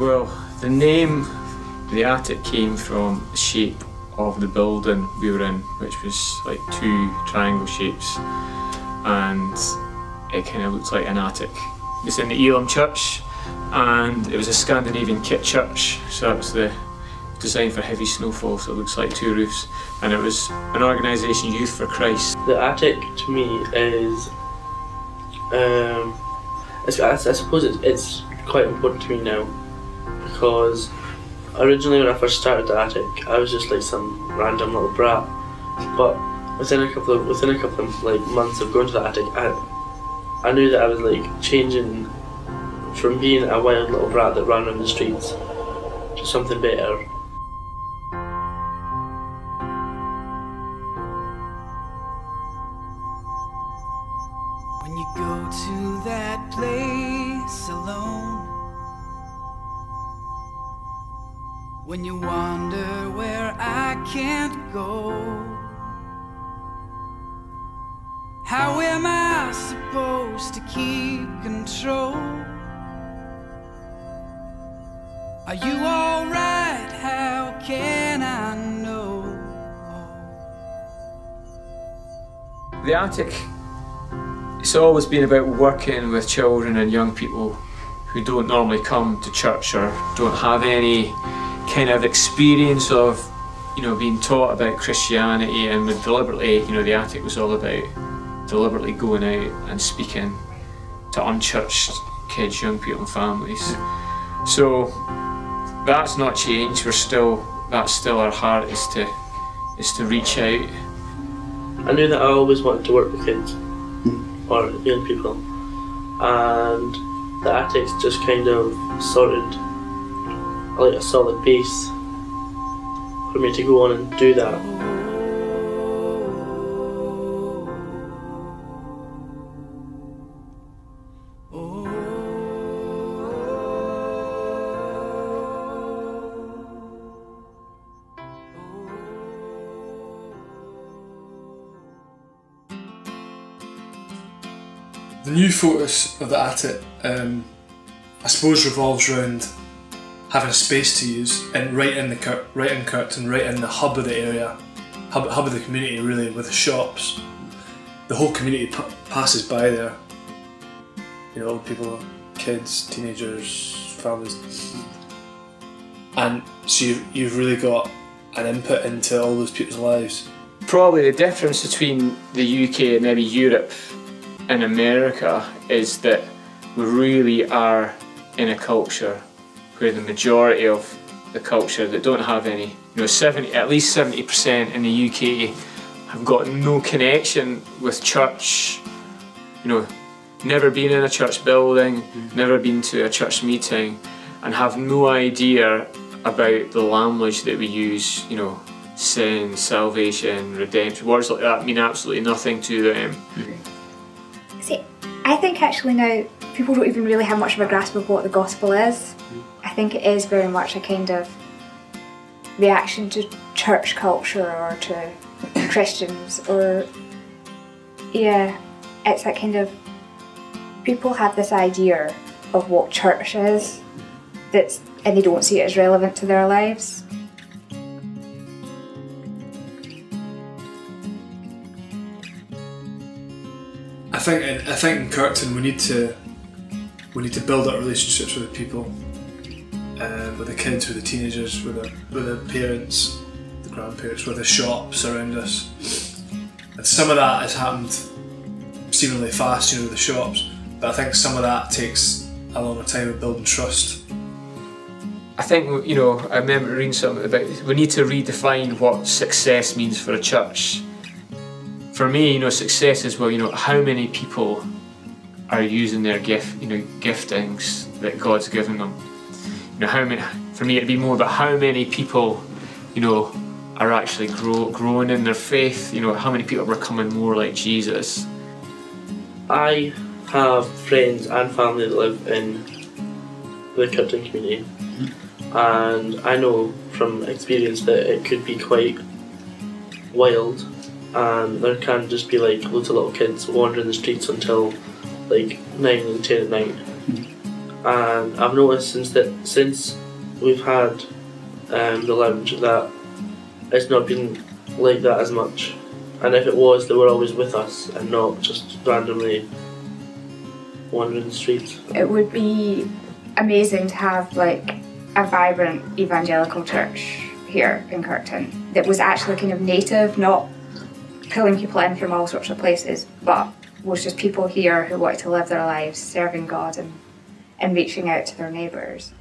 Well, the name, the attic, came from the shape of the building we were in, which was like two triangle shapes, and it kind of looked like an attic. It's in the Elam Church, and it was a Scandinavian kit church, so that was the design for heavy snowfall, so it looks like two roofs, and it was an organisation, Youth for Christ. The attic to me is, I suppose it's quite important to me now, because originally when I first started the attic, I was just like some random little brat, but within a couple of like months of going to the attic, I knew that I was like changing from being a wild little brat that ran around the streets to something better. When you go to that place alone, when you wonder where I can't go, how am I supposed to keep control? Are you alright? How can I know? The attic, it's always been about working with children and young people who don't normally come to church or don't have any kind of experience of, you know, being taught about Christianity, and with deliberately, you know, the attic was all about deliberately going out and speaking to unchurched kids, young people and families. So that's not changed. That's still our heart, is to reach out. I knew that I always wanted to work with kids or young people, and the attic's just kind of sorted like a solid base for me to go on and do that. The new focus of the attic, I suppose, revolves around having a space to use, and right in Curtin, right in the hub of the area, hub of the community really, with the shops. The whole community passes by there. You know, old people, kids, teenagers, families, and so you've really got an input into all those people's lives. Probably the difference between the UK and maybe Europe and America is that we really are in a culture where the majority of the culture that don't have any, you know, at least 70% in the UK have got no connection with church, you know, never been in a church building, never been to a church meeting, and have no idea about the language that we use, you know, sin, salvation, redemption, words like that mean absolutely nothing to them. See, I think actually now people don't even really have much of a grasp of what the gospel is. I think it is very much a kind of reaction to church culture or to Christians, or yeah, it's that kind of, people have this idea of what church is and they don't see it as relevant to their lives. I think in Curtin we need to build up relationships with the people, with the kids, with the teenagers, with the parents, the grandparents, with the shops around us. And some of that has happened seemingly fast, you know, with the shops, but I think some of that takes a longer time of building trust. I think, you know, I remember reading something about, we need to redefine what success means for a church. For me, you know, success is, well, you know, how many people are using their giftings that God's given them. You know, how many, for me it'd be more about how many people, you know, are actually growing in their faith, you know, how many people are becoming more like Jesus. I have friends and family that live in the Curtin community, and I know from experience that it could be quite wild, and there can just be like loads of little kids wandering the streets until like 9 and 10 at night. and I've noticed since we've had the lounge that it's not been like that as much, and if it was, they were always with us and not just randomly wandering the streets. It would be amazing to have like a vibrant evangelical church here in Kirkton that was actually kind of native, not pulling people in from all sorts of places, but was just people here who wanted to live their lives serving God and reaching out to their neighbours.